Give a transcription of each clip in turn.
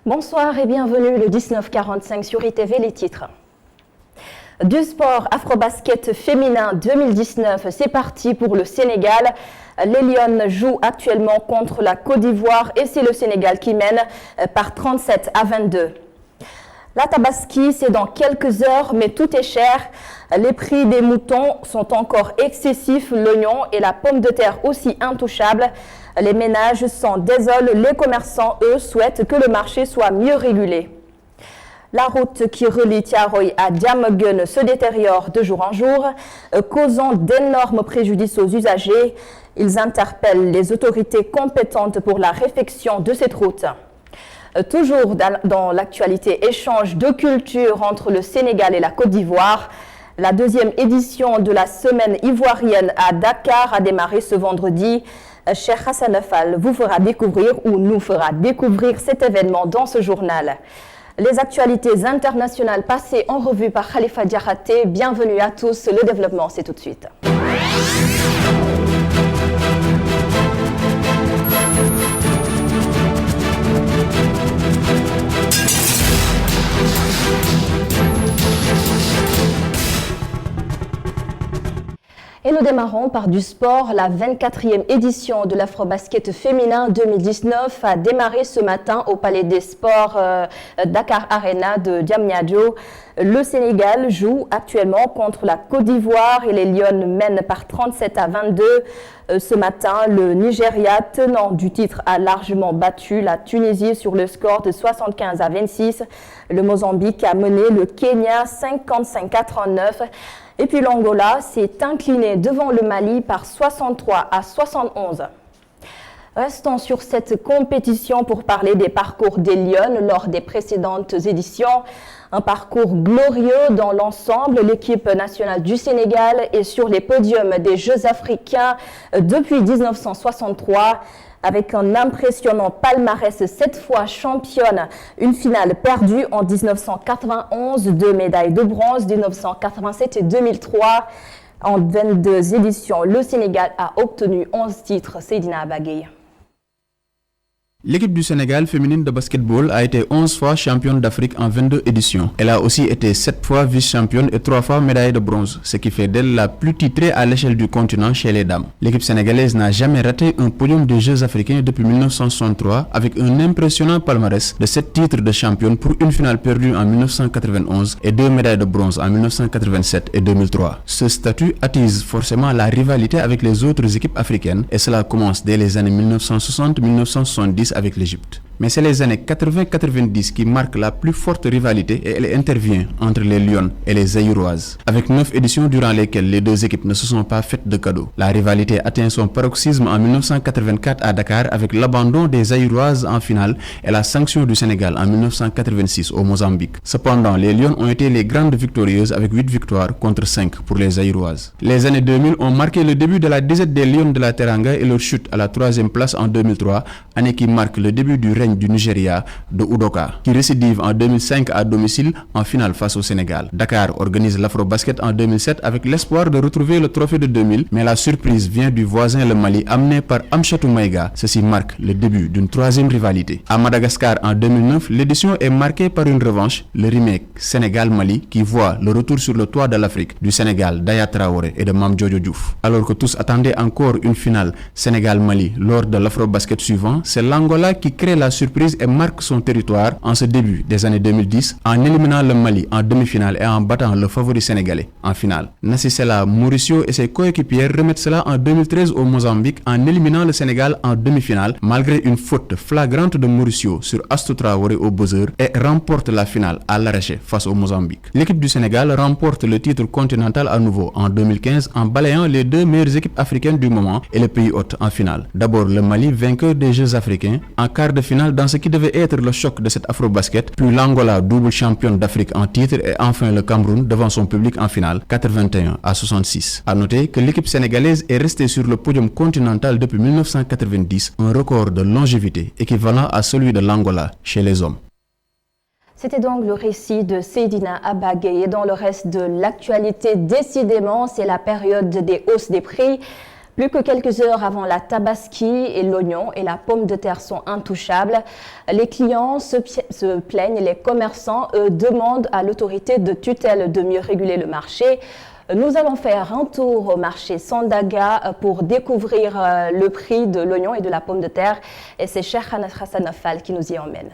Bonsoir et bienvenue le 19h45 sur ITV, les titres. Du sport Afrobasket féminin 2019, c'est parti pour le Sénégal. Les Lions jouent actuellement contre la Côte d'Ivoire et c'est le Sénégal qui mène par 37-22. La Tabaski, c'est dans quelques heures, mais tout est cher. Les prix des moutons sont encore excessifs, l'oignon et la pomme de terre aussi intouchables. Les ménages s'en désolent, les commerçants, eux, souhaitent que le marché soit mieux régulé. La route qui relie Thiaroye à Diamaguène se détériore de jour en jour, causant d'énormes préjudices aux usagers. Ils interpellent les autorités compétentes pour la réfection de cette route. Toujours dans l'actualité, échange de culture entre le Sénégal et la Côte d'Ivoire. La deuxième édition de la semaine ivoirienne à Dakar a démarré ce vendredi. Cheikh Hassan Fall vous fera découvrir ou nous fera découvrir cet événement dans ce journal. Les actualités internationales passées en revue par Khalifa Diakhaté. Bienvenue à tous, le développement c'est tout de suite. Et nous démarrons par du sport. La 24e édition de l'Afrobasket féminin 2019 a démarré ce matin au Palais des Sports Dakar Arena de Diamniadio. Le Sénégal joue actuellement contre la Côte d'Ivoire et les Lions mènent par 37-22. Ce matin, le Nigeria, tenant du titre, a largement battu la Tunisie sur le score de 75-26. Le Mozambique a mené le Kenya 55-89. Et puis l'Angola s'est incliné devant le Mali par 63-71. Restons sur cette compétition pour parler des parcours des Lions lors des précédentes éditions. Un parcours glorieux dans l'ensemble. L'équipe nationale du Sénégal est sur les podiums des Jeux africains depuis 1963. Avec un impressionnant palmarès, cette fois championne, une finale perdue en 1991, 2 médailles de bronze, 1987 et 2003. En 22 éditions, le Sénégal a obtenu 11 titres. Seydina Bagay. L'équipe du Sénégal féminine de basketball a été 11 fois championne d'Afrique en 22 éditions. Elle a aussi été 7 fois vice-championne et 3 fois médaille de bronze, ce qui fait d'elle la plus titrée à l'échelle du continent chez les dames. L'équipe sénégalaise n'a jamais raté un podium des Jeux africains depuis 1963 avec un impressionnant palmarès de 7 titres de championne pour une finale perdue en 1991 et 2 médailles de bronze en 1987 et 2003. Ce statut attise forcément la rivalité avec les autres équipes africaines et cela commence dès les années 1960-1970 avec l'Égypte. Mais c'est les années 80-90 qui marquent la plus forte rivalité et elle intervient entre les Lions et les Zaïroises. Avec 9 éditions durant lesquelles les deux équipes ne se sont pas faites de cadeaux. La rivalité atteint son paroxysme en 1984 à Dakar avec l'abandon des Zaïroises en finale et la sanction du Sénégal en 1986 au Mozambique. Cependant, les Lions ont été les grandes victorieuses avec 8 victoires contre 5 pour les Zaïroises. Les années 2000 ont marqué le début de la disette des Lions de la Teranga et leur chute à la 3e place en 2003, année qui marque le début du règne du Nigeria de Udoka, qui récidive en 2005 à domicile en finale face au Sénégal. Dakar organise l'Afrobasket en 2007 avec l'espoir de retrouver le trophée de 2000, mais la surprise vient du voisin le Mali amené par Amchatou Maïga. Ceci marque le début d'une 3e rivalité. À Madagascar en 2009, l'édition est marquée par une revanche, le remake Sénégal-Mali qui voit le retour sur le toit de l'Afrique du Sénégal d'Aya Traoré et de Mame Jojo Diouf. Alors que tous attendaient encore une finale Sénégal-Mali lors de l'Afrobasket suivant, c'est l'Angola qui crée la surprise et marque son territoire en ce début des années 2010 en éliminant le Mali en demi-finale et en battant le favori sénégalais en finale. Nassisela Mauricio et ses coéquipiers remettent cela en 2013 au Mozambique en éliminant le Sénégal en demi-finale malgré une faute flagrante de Mauricio sur Astou Traoré au buzzer et remporte la finale à l'arraché face au Mozambique. L'équipe du Sénégal remporte le titre continental à nouveau en 2015 en balayant les 2 meilleures équipes africaines du moment et le pays hôte en finale. D'abord le Mali, vainqueur des Jeux africains, en quart de finale finale dans ce qui devait être le choc de cette Afrobasket, puis l'Angola, double championne d'Afrique en titre, et enfin le Cameroun devant son public en finale, 81-66. À noter que l'équipe sénégalaise est restée sur le podium continental depuis 1990, un record de longévité équivalent à celui de l'Angola chez les hommes. C'était donc le récit de Seydina Abba-Gueye. Et dans le reste de l'actualité, décidément, c'est la période des hausses des prix. Plus que quelques heures avant la tabaski, et l'oignon et la pomme de terre sont intouchables. Les clients se plaignent, les commerçants demandent à l'autorité de tutelle de mieux réguler le marché. Nous allons faire un tour au marché Sandaga pour découvrir le prix de l'oignon et de la pomme de terre. Et c'est Cheikh Hassan Affal qui nous y emmène.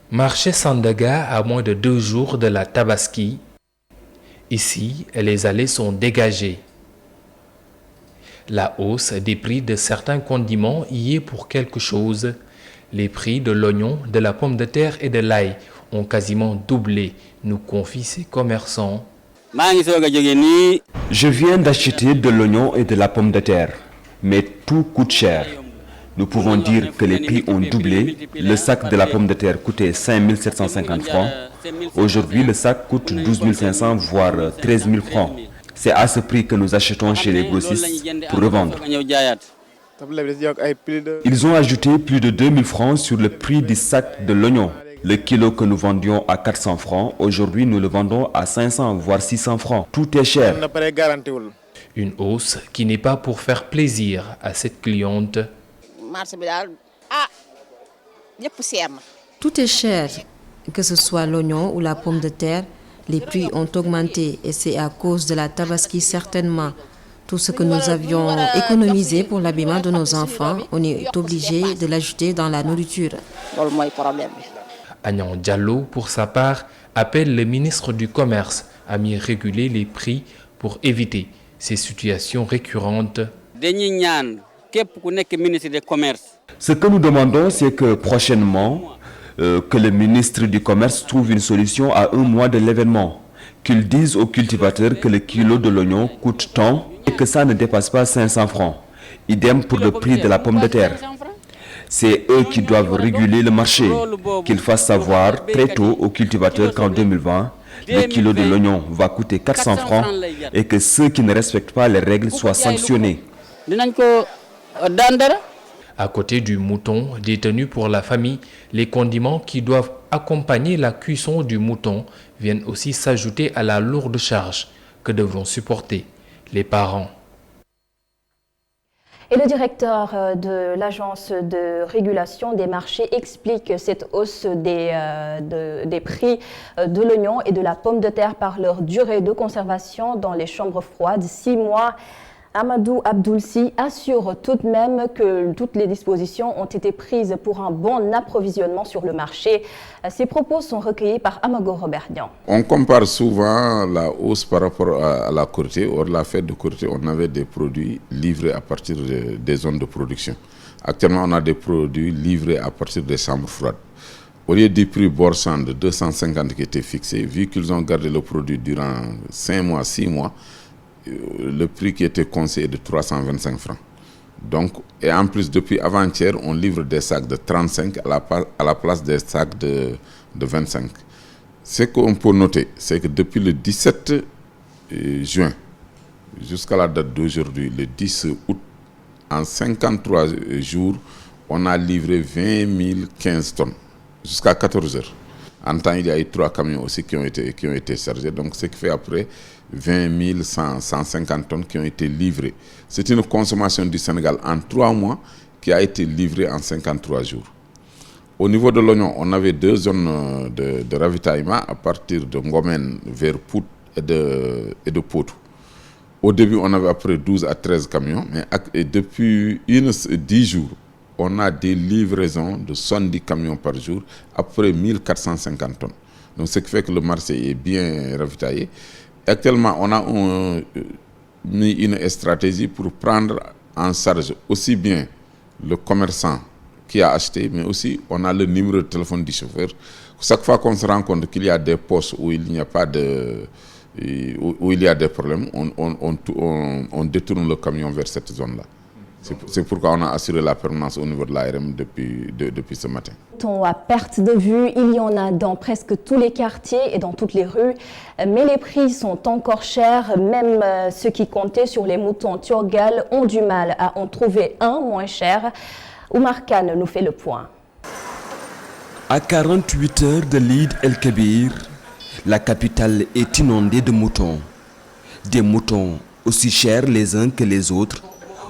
Marché Sandaga à moins de 2 jours de la tabaski. Ici, les allées sont dégagées. La hausse des prix de certains condiments y est pour quelque chose. Les prix de l'oignon, de la pomme de terre et de l'ail ont quasiment doublé, nous confient ces commerçants. Je viens d'acheter de l'oignon et de la pomme de terre, mais tout coûte cher. Nous pouvons dire que les prix ont doublé. Le sac de la pomme de terre coûtait 5 750 francs. Aujourd'hui, le sac coûte 12 500, voire 13 000 francs. C'est à ce prix que nous achetons chez les grossistes pour revendre. Ils ont ajouté plus de 2 000 francs sur le prix du sac de l'oignon. Le kilo que nous vendions à 400 francs, aujourd'hui nous le vendons à 500 voire 600 francs. Tout est cher. Une hausse qui n'est pas pour faire plaisir à cette cliente. Tout est cher, que ce soit l'oignon ou la pomme de terre. Les prix ont augmenté et c'est à cause de la tabaski certainement. Tout ce que nous avions économisé pour l'habillement de nos enfants, on est obligé de l'ajouter dans la nourriture. Agnan Diallo, pour sa part, appelle le ministre du Commerce à mieux réguler les prix pour éviter ces situations récurrentes. Ce que nous demandons, c'est que prochainement, que le ministre du Commerce trouve une solution à un mois de l'événement. Qu'ils disent aux cultivateurs que le kilo de l'oignon coûte tant et que ça ne dépasse pas 500 francs. Idem pour le prix de la pomme de terre. C'est eux qui doivent réguler le marché, qu'ils fassent savoir très tôt aux cultivateurs qu'en 2020, le kilo de l'oignon va coûter 400 francs et que ceux qui ne respectent pas les règles soient sanctionnés. À côté du mouton détenu pour la famille, les condiments qui doivent accompagner la cuisson du mouton viennent aussi s'ajouter à la lourde charge que devront supporter les parents. Et le directeur de l'agence de régulation des marchés explique cette hausse des prix de l'oignon et de la pomme de terre par leur durée de conservation dans les chambres froides, 6 mois. Amadou Abdoulsi assure tout de même que toutes les dispositions ont été prises pour un bon approvisionnement sur le marché. Ces propos sont recueillis par Amago Robertian. On compare souvent la hausse par rapport à la Korité. Or, la fête de Korité, on avait des produits livrés à partir des zones de production. Actuellement, on a des produits livrés à partir des chambres froides. Au lieu du prix Borsan de 250 qui était fixé, vu qu'ils ont gardé le produit durant 5 mois, 6 mois, le prix qui était conseillé est de 325 francs. Donc, et en plus, depuis avant-hier, on livre des sacs de 35 à la place des sacs de 25. Ce qu'on peut noter, c'est que depuis le 17 juin jusqu'à la date d'aujourd'hui, le 10 août, en 53 jours, on a livré 20 015 tonnes jusqu'à 14 heures. En temps, il y a eu 3 camions aussi qui ont été chargés, donc ce qui fait après 20 150 tonnes qui ont été livrées. C'est une consommation du Sénégal en 3 mois qui a été livrée en 53 jours. Au niveau de l'oignon, on avait 2 zones de ravitaillement à partir de Ngomen vers Pout et de Potou. Au début, on avait après 12 à 13 camions, mais depuis 10 jours, on a des livraisons de 70 camions par jour, après 1450 tonnes. Donc, ce qui fait que le marché est bien ravitaillé. Actuellement, on a mis une stratégie pour prendre en charge aussi bien le commerçant qui a acheté, mais aussi on a le numéro de téléphone du chauffeur. Chaque fois qu'on se rend compte qu'il y a des postes où il n'y a pas où il y a des problèmes, on détourne le camion vers cette zone-là. C'est pourquoi on a assuré la permanence au niveau de l'ARM depuis ce matin. À perte de vue, il y en a dans presque tous les quartiers et dans toutes les rues, mais les prix sont encore chers. Même ceux qui comptaient sur les moutons Turgal ont du mal à en trouver un moins cher. Oumar Khan nous fait le point. À 48 heures de l'Eid el-Kabir, la capitale est inondée de moutons. Des moutons aussi chers les uns que les autres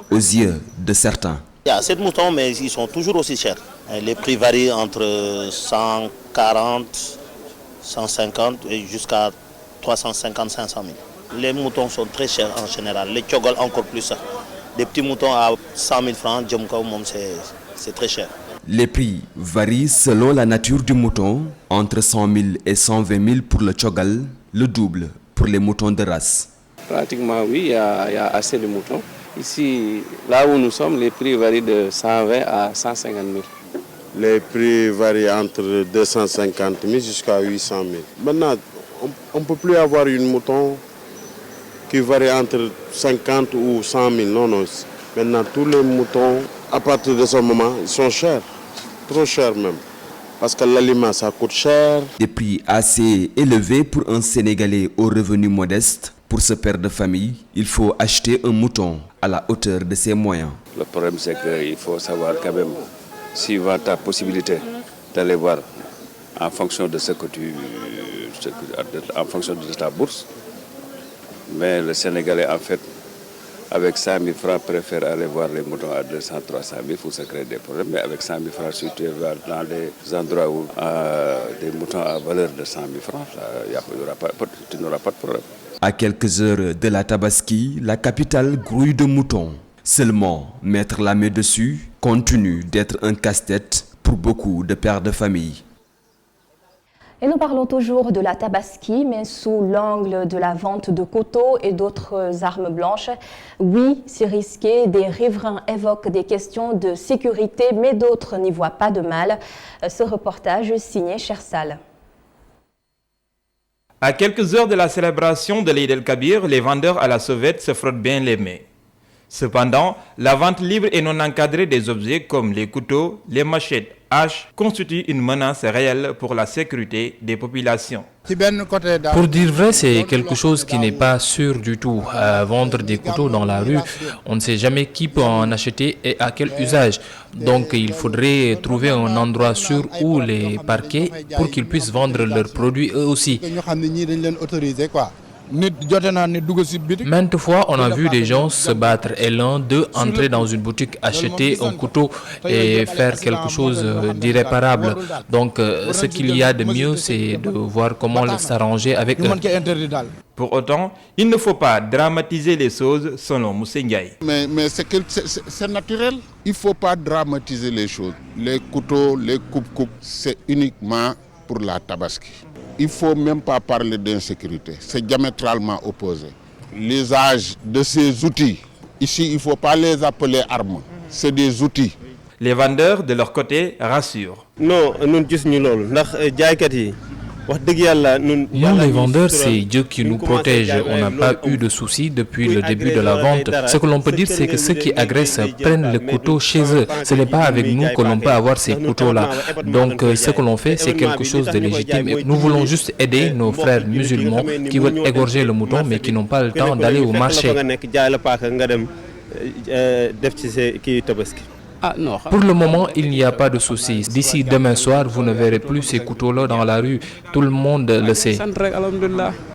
aux yeux de certains. Il y a 7 moutons, mais ils sont toujours aussi chers. Les prix varient entre 140, 150 et jusqu'à 350, 500 000. Les moutons sont très chers en général. Les tchogol encore plus. Des petits moutons à 100 000 francs, c'est très cher. Les prix varient selon la nature du mouton, entre 100 000 et 120 000 pour le tchogal, le double pour les moutons de race. Pratiquement oui, il y a assez de moutons. Ici, là où nous sommes, les prix varient de 120 à 150 000. Les prix varient entre 250 000 jusqu'à 800 000. Maintenant, on ne peut plus avoir une mouton qui varie entre 50 ou 100 000. Non, non. Maintenant, tous les moutons, à partir de ce moment, ils sont chers. Trop chers même. Parce que l'aliment, ça coûte cher. Des prix assez élevés pour un Sénégalais aux revenus modestes. Pour ce père de famille, il faut acheter un mouton à la hauteur de ses moyens. Le problème, c'est qu'il faut savoir quand même, suivant ta possibilité d'aller voir en fonction de en fonction de ta bourse. Mais le Sénégalais, en fait, avec 100 000 francs, préfère aller voir les moutons à 200, 300 000 pour se créer des problèmes. Mais avec 100 000 francs, si tu vas dans des endroits où des moutons à valeur de 100 000 francs, tu n'auras pas de problème. À quelques heures de la Tabaski, la capitale grouille de moutons. Seulement, mettre la main dessus continue d'être un casse-tête pour beaucoup de pères de famille. Et nous parlons toujours de la Tabaski, mais sous l'angle de la vente de couteaux et d'autres armes blanches. Oui, c'est risqué, des riverains évoquent des questions de sécurité, mais d'autres n'y voient pas de mal. Ce reportage signé Chersal. À quelques heures de la célébration de l'Eid el-Kabir, les vendeurs à la sauvette se frottent bien les mains. Cependant, la vente libre et non encadrée des objets comme les couteaux, les machettes, haches constitue une menace réelle pour la sécurité des populations. Pour dire vrai, c'est quelque chose qui n'est pas sûr du tout. Vendre des couteaux dans la rue, on ne sait jamais qui peut en acheter et à quel usage. Donc il faudrait trouver un endroit sûr où les parquer pour qu'ils puissent vendre leurs produits eux aussi. Maintes fois, on a vu des gens se battre et l'un d'eux entrer dans une boutique, acheter un couteau et faire quelque chose d'irréparable. Donc, ce qu'il y a de mieux, c'est de voir comment s'arranger avec eux. Pour autant, il ne faut pas dramatiser les choses selon Moussa Ndiaye. Mais c'est naturel. Il ne faut pas dramatiser les choses. Les couteaux, les coupes-coupes, c'est uniquement pour la Tabaski. Il ne faut même pas parler d'insécurité. C'est diamétralement opposé. L'usage de ces outils, ici, il ne faut pas les appeler armes. C'est des outils. Les vendeurs, de leur côté, rassurent. Non, nous Nous, les vendeurs, c'est Dieu qui nous protège. On n'a pas eu de soucis depuis le début de la vente. Ce que l'on peut dire, c'est que ceux qui agressent prennent le couteau chez eux. Ce n'est pas avec nous que l'on peut avoir ces couteaux-là. Donc, ce que l'on fait, c'est quelque chose de légitime. Et nous voulons juste aider nos frères musulmans qui veulent égorger le mouton, mais qui n'ont pas le temps d'aller au marché. Pour le moment, il n'y a pas de souci. D'ici demain soir, vous ne verrez plus ces couteaux-là dans la rue. Tout le monde le sait.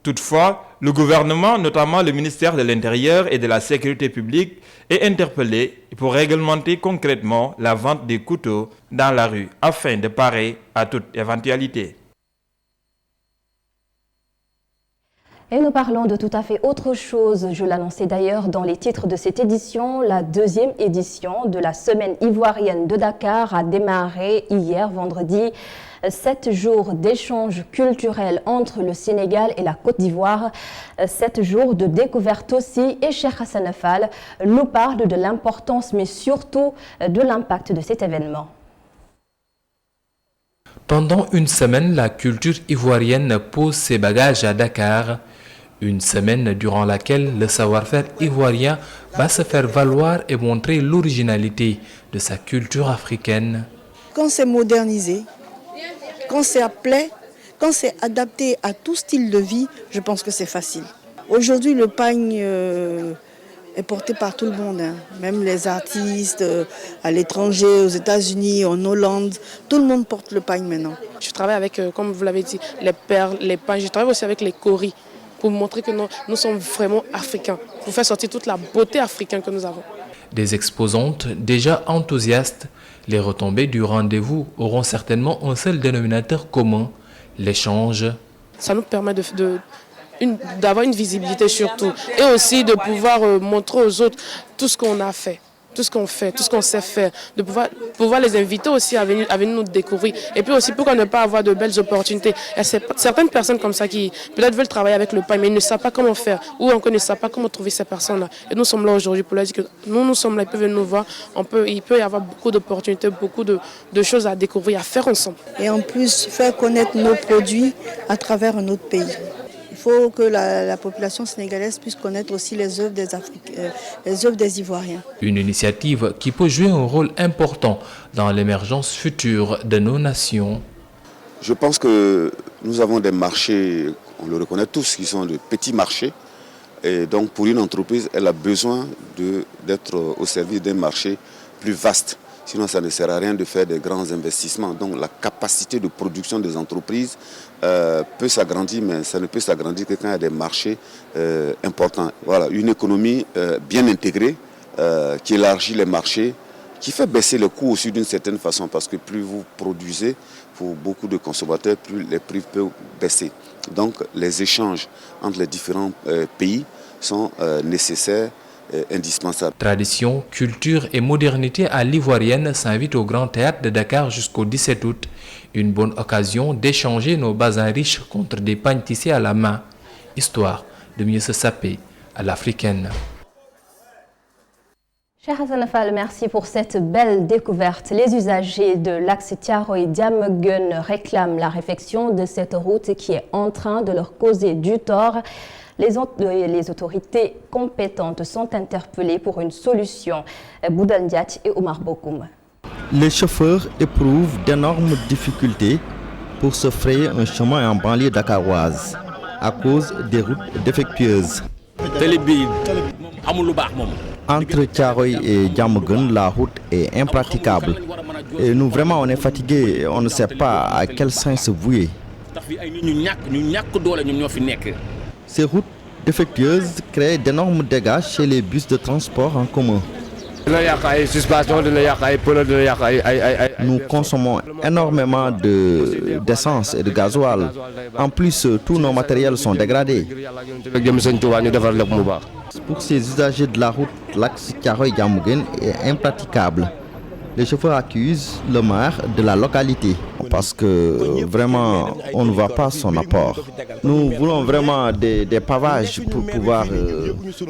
Toutefois, le gouvernement, notamment le ministère de l'Intérieur et de la Sécurité publique, est interpellé pour réglementer concrètement la vente des couteaux dans la rue afin de parer à toute éventualité. Et nous parlons de tout à fait autre chose. Je l'annonçais d'ailleurs dans les titres de cette édition. La deuxième édition de la Semaine ivoirienne de Dakar a démarré hier vendredi. 7 jours d'échanges culturels entre le Sénégal et la Côte d'Ivoire. 7 jours de découverte aussi. Et Cheikh Hassan Fall nous parle de l'importance, mais surtout de l'impact de cet événement. Pendant une semaine, la culture ivoirienne pose ses bagages à Dakar. Une semaine durant laquelle le savoir-faire ivoirien va se faire valoir et montrer l'originalité de sa culture africaine. Quand c'est modernisé, quand c'est appelé, quand c'est adapté à tout style de vie, je pense que c'est facile. Aujourd'hui, le pagne est porté par tout le monde, hein. Même les artistes à l'étranger, aux États-Unis, en Hollande, tout le monde porte le pagne maintenant. Je travaille avec, comme vous l'avez dit, les perles, les pagnes. Je travaille aussi avec les coris pour montrer que nous sommes vraiment africains, pour faire sortir toute la beauté africaine que nous avons. Des exposantes déjà enthousiastes, les retombées du rendez-vous auront certainement un seul dénominateur commun, l'échange. Ça nous permet d'avoir une visibilité surtout et aussi de pouvoir montrer aux autres tout ce qu'on a fait, tout ce qu'on fait, tout ce qu'on sait faire, de pouvoir les inviter aussi à venir nous découvrir. Et puis aussi pourquoi ne pas avoir de belles opportunités. Il y a certaines personnes comme ça qui peut-être veulent travailler avec le pain mais ils ne savent pas comment faire ou encore ne savent pas comment trouver ces personnes-là. Et nous sommes là aujourd'hui pour leur dire que nous sommes là, ils peuvent venir nous voir. Il peut y avoir beaucoup d'opportunités, beaucoup de choses à découvrir, à faire ensemble. Et en plus, faire connaître nos produits à travers un autre pays. Il faut que la population sénégalaise puisse connaître aussi les œuvres des Ivoiriens. Une initiative qui peut jouer un rôle important dans l'émergence future de nos nations. Je pense que nous avons des marchés, on le reconnaît tous, qui sont de petits marchés. Et donc pour une entreprise, elle a besoin d'être au service d'un marché plus vaste. Sinon, ça ne sert à rien de faire des grands investissements. Donc la capacité de production des entreprises peut s'agrandir, mais ça ne peut s'agrandir que quand il y a des marchés importants. Voilà, une économie bien intégrée qui élargit les marchés, qui fait baisser les coûts aussi d'une certaine façon, parce que plus vous produisez pour beaucoup de consommateurs, plus les prix peuvent baisser. Donc les échanges entre les différents pays sont nécessaires. Indispensable. Tradition, culture et modernité à l'ivoirienne s'invitent au Grand Théâtre de Dakar jusqu'au 17 août. Une bonne occasion d'échanger nos bazins riches contre des pagnes tissées à la main, histoire de mieux se saper à l'africaine. Cher Hassan Fall, merci pour cette belle découverte. Les usagers de l'axe Thiaroye-Diamaguène réclament la réfection de cette route qui est en train de leur causer du tort. Les autorités compétentes sont interpellées pour une solution. Boudal Diat et Omar Bokoum. Les chauffeurs éprouvent d'énormes difficultés pour se frayer un chemin en banlieue dakaroise à cause des routes défectueuses. Entre Thiaroye et Diamaguène, la route est impraticable. Et nous, vraiment, on est fatigués. On ne sait pas à quel sens se vouer. Ces routes défectueuses créent d'énormes dégâts chez les bus de transport en commun. Nous consommons énormément d'essence et de gasoil. En plus, tous nos matériels sont dégradés. Pour ces usagers de la route, l'axe Thiaroye-Diamaguène est impraticable. Les chauffeurs accusent le maire de la localité parce que vraiment on ne voit pas son apport. Nous voulons vraiment des pavages pour pouvoir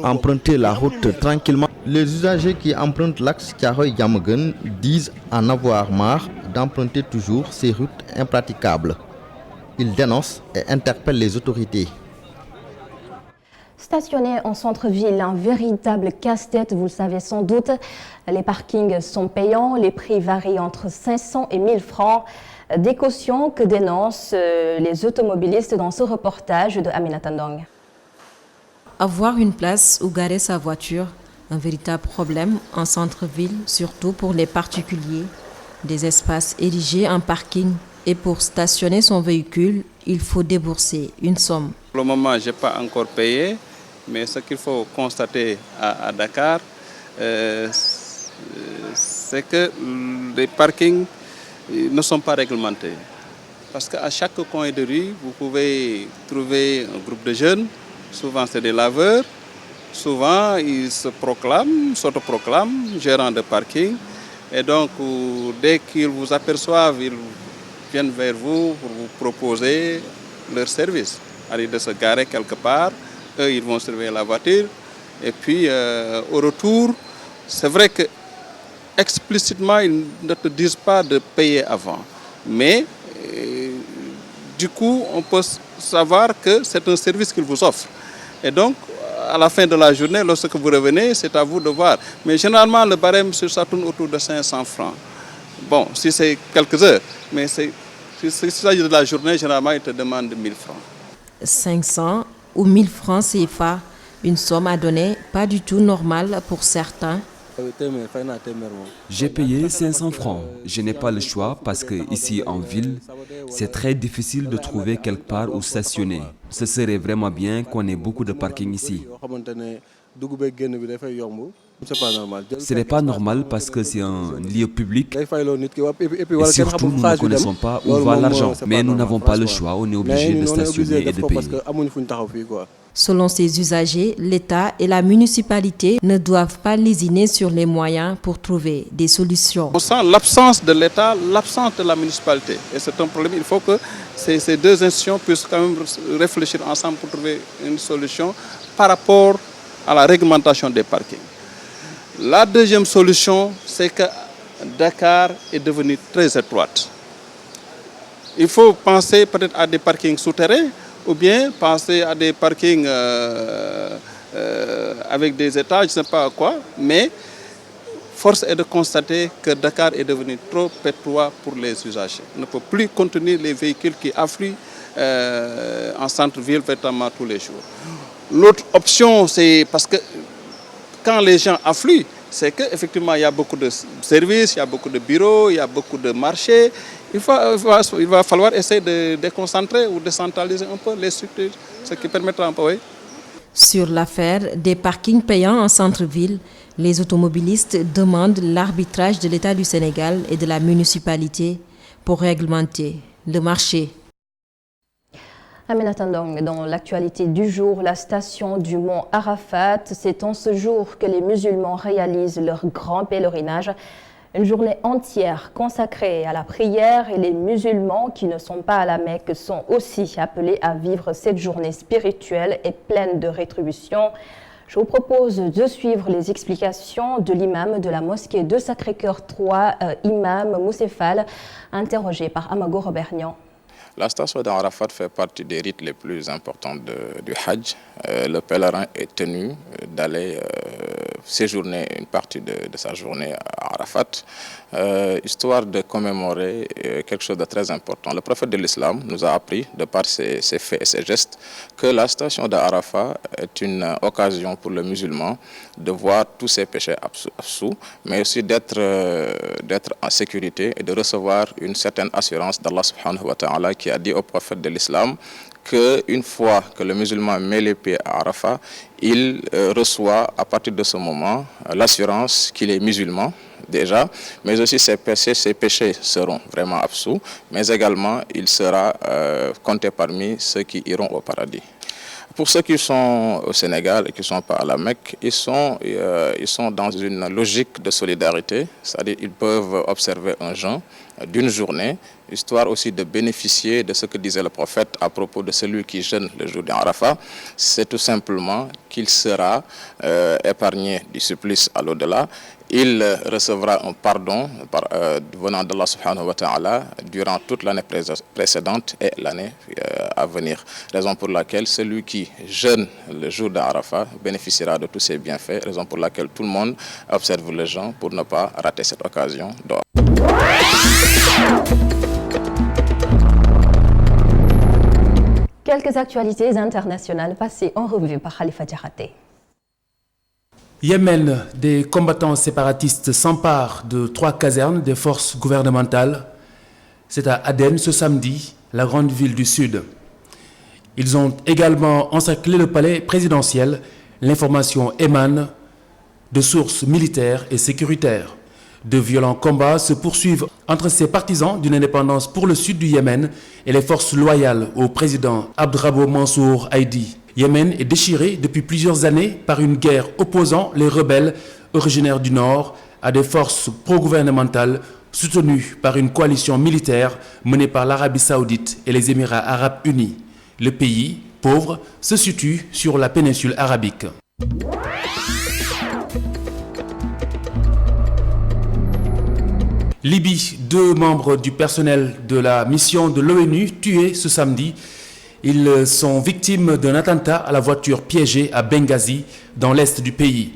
emprunter la route tranquillement. Les usagers qui empruntent l'axe Thiaroye-Diamaguène disent en avoir marre d'emprunter toujours ces routes impraticables. Ils dénoncent et interpellent les autorités. Stationner en centre-ville, un véritable casse-tête, vous le savez sans doute. Les parkings sont payants, les prix varient entre 500 et 1000 francs. Des cautions que dénoncent les automobilistes dans ce reportage de Aminata Ndong. Avoir une place où garer sa voiture, un véritable problème en centre-ville, surtout pour les particuliers. Des espaces érigés en parking et pour stationner son véhicule, il faut débourser une somme. Pour le moment, je n'ai pas encore payé. Mais ce qu'il faut constater à Dakar, c'est que les parkings ne sont pas réglementés. Parce qu'à chaque coin de rue, vous pouvez trouver un groupe de jeunes, souvent c'est des laveurs, souvent ils s'autoproclament gérants de parking. Et donc, dès qu'ils vous aperçoivent, ils viennent vers vous pour vous proposer leur service. Aller de se garer quelque part. Eux, ils vont surveiller la voiture. Et puis, au retour, c'est vrai que explicitement, ils ne te disent pas de payer avant. Mais, du coup, on peut savoir que c'est un service qu'ils vous offrent. Et donc, à la fin de la journée, lorsque vous revenez, c'est à vous de voir. Mais généralement, le barème sur ça tourne autour de 500 francs. Bon, si c'est quelques heures, mais si il s'agit de la journée, généralement, ils te demandent 1000 francs. 500 ou 1000 francs CFA, une somme à donner pas du tout normale pour certains. J'ai payé 500 francs. Je n'ai pas le choix parce que ici en ville, c'est très difficile de trouver quelque part où stationner. Ce serait vraiment bien qu'on ait beaucoup de parking ici. Ce n'est pas normal parce que c'est un lieu public et surtout nous ne connaissons pas où va l'argent. Mais nous n'avons pas le choix, on est obligé de stationner et de payer. Selon ces usagers, l'État et la municipalité ne doivent pas lésiner sur les moyens pour trouver des solutions. On sent l'absence de l'État, l'absence de la municipalité. Et c'est un problème. Il faut que ces deux institutions puissent quand même réfléchir ensemble pour trouver une solution par rapport à la réglementation des parkings. La deuxième solution, c'est que Dakar est devenue très étroite. Il faut penser peut-être à des parkings souterrains ou bien penser à des parkings avec des étages, je ne sais pas quoi, mais force est de constater que Dakar est devenu trop étroit pour les usagers. On ne peut plus contenir les véhicules qui affluent en centre-ville véritablement tous les jours. L'autre option, c'est parce que quand les gens affluent, c'est qu'effectivement il y a beaucoup de services, il y a beaucoup de bureaux, il y a beaucoup de marchés. Il va falloir essayer de déconcentrer ou de centraliser un peu les structures, ce qui permettra un peu, oui. Sur l'affaire des parkings payants en centre-ville, les automobilistes demandent l'arbitrage de l'État du Sénégal et de la municipalité pour réglementer le marché. Aminata Ndong, dans l'actualité du jour, la station du mont Arafat, c'est en ce jour que les musulmans réalisent leur grand pèlerinage. Une journée entière consacrée à la prière et les musulmans qui ne sont pas à la Mecque sont aussi appelés à vivre cette journée spirituelle et pleine de rétribution. Je vous propose de suivre les explications de l'imam de la mosquée de Sacré-Cœur 3, imam Moussefal, interrogé par Amago Robernian. La station d'Arafat fait partie des rites les plus importants du Hajj. Le pèlerin est tenu d'aller séjourner une partie de sa journée à Arafat, histoire de commémorer quelque chose de très important. Le prophète de l'islam nous a appris, de par ses faits et ses gestes, que la station d'Arafat est une occasion pour le musulman de voir tous ses péchés absous, mais aussi d'être en sécurité et de recevoir une certaine assurance d'Allah subhanahu wa ta'ala, qui a dit au prophète de l'islam qu'une fois que le musulman met les pieds à Arafat, il reçoit à partir de ce moment l'assurance qu'il est musulman déjà, mais aussi ses péchés seront vraiment absous, mais également il sera compté parmi ceux qui iront au paradis. Pour ceux qui sont au Sénégal et qui ne sont pas à la Mecque, ils sont dans une logique de solidarité, c'est-à-dire qu'ils peuvent observer un jeûne d'une journée, histoire aussi de bénéficier de ce que disait le prophète à propos de celui qui jeûne le jour d'Arafat. C'est tout simplement qu'il sera épargné du supplice à l'au-delà. Il recevra un pardon venant d'Allah subhanahu wa ta'ala durant toute l'année précédente et l'année à venir. Raison pour laquelle celui qui jeûne le jour d'Arafat bénéficiera de tous ces bienfaits. Raison pour laquelle tout le monde observe le jeûne pour ne pas rater cette occasion d'or. Quelques actualités internationales passées en revue par Khalifa Diakhaté. Yémen, des combattants séparatistes s'emparent de 3 casernes des forces gouvernementales. C'est à Aden ce samedi, la grande ville du sud. Ils ont également encerclé le palais présidentiel. L'information émane de sources militaires et sécuritaires. De violents combats se poursuivent entre ces partisans d'une indépendance pour le sud du Yémen et les forces loyales au président Abdrabbo Mansour Haïdi. Yémen est déchiré depuis plusieurs années par une guerre opposant les rebelles originaires du Nord à des forces pro-gouvernementales soutenues par une coalition militaire menée par l'Arabie Saoudite et les Émirats Arabes Unis. Le pays, pauvre, se situe sur la péninsule arabique. Libye, 2 membres du personnel de la mission de l'ONU tués ce samedi. Ils sont victimes d'un attentat à la voiture piégée à Benghazi, dans l'est du pays.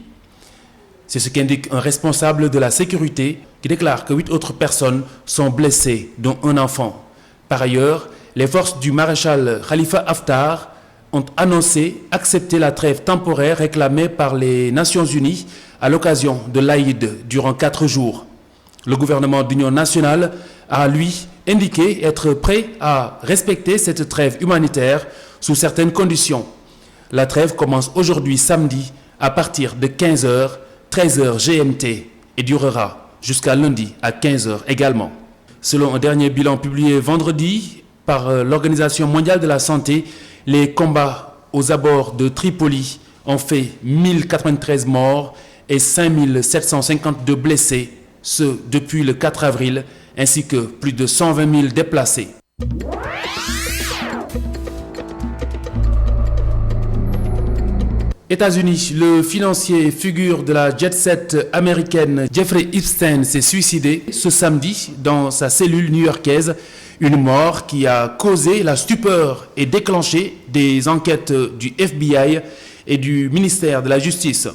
C'est ce qu'indique un responsable de la sécurité qui déclare que 8 autres personnes sont blessées, dont un enfant. Par ailleurs, les forces du maréchal Khalifa Haftar ont annoncé accepter la trêve temporaire réclamée par les Nations Unies à l'occasion de l'Aïd durant 4 jours. Le gouvernement d'union nationale a, lui, indiqué être prêt à respecter cette trêve humanitaire sous certaines conditions. La trêve commence aujourd'hui samedi à partir de 15h, 13h GMT et durera jusqu'à lundi à 15h également. Selon un dernier bilan publié vendredi par l'Organisation mondiale de la santé, les combats aux abords de Tripoli ont fait 1093 morts et 5752 blessés, ce depuis le 4 avril, ainsi que plus de 120 000 déplacés. États-Unis, le financier figure de la jet-set américaine Jeffrey Epstein s'est suicidé ce samedi dans sa cellule new-yorkaise, une mort qui a causé la stupeur et déclenché des enquêtes du FBI et du ministère de la Justice.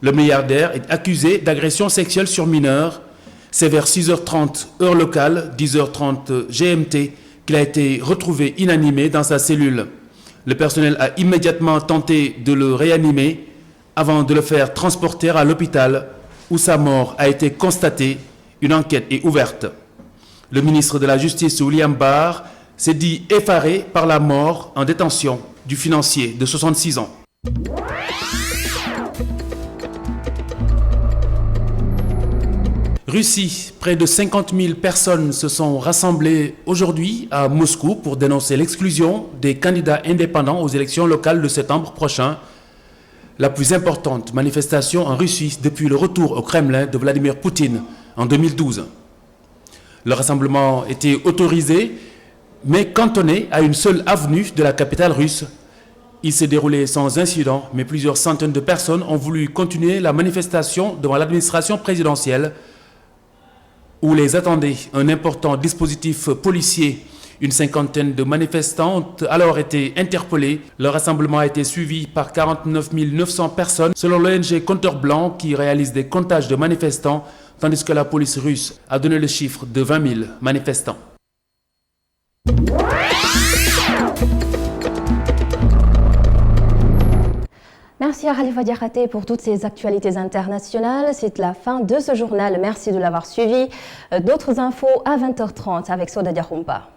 Le milliardaire est accusé d'agression sexuelle sur mineurs. C'est vers 6h30 heure locale, 10h30 GMT, qu'il a été retrouvé inanimé dans sa cellule. Le personnel a immédiatement tenté de le réanimer avant de le faire transporter à l'hôpital où sa mort a été constatée. Une enquête est ouverte. Le ministre de la Justice, William Barr, s'est dit effaré par la mort en détention du financier de 66 ans. Russie, près de 50 000 personnes se sont rassemblées aujourd'hui à Moscou pour dénoncer l'exclusion des candidats indépendants aux élections locales de septembre prochain. La plus importante manifestation en Russie depuis le retour au Kremlin de Vladimir Poutine en 2012. Le rassemblement était autorisé, mais cantonné à une seule avenue de la capitale russe. Il s'est déroulé sans incident, mais plusieurs centaines de personnes ont voulu continuer la manifestation devant l'administration présidentielle, où les attendait un important dispositif policier. Une cinquantaine de manifestants ont alors été interpellés. Le rassemblement a été suivi par 49 900 personnes, selon l'ONG Compteur Blanc, qui réalise des comptages de manifestants, tandis que la police russe a donné le chiffre de 20 000 manifestants. Merci à Khalifa Diakhaté pour toutes ces actualités internationales. C'est la fin de ce journal. Merci de l'avoir suivi. D'autres infos à 20h30 avec Soda Diakhoumpa.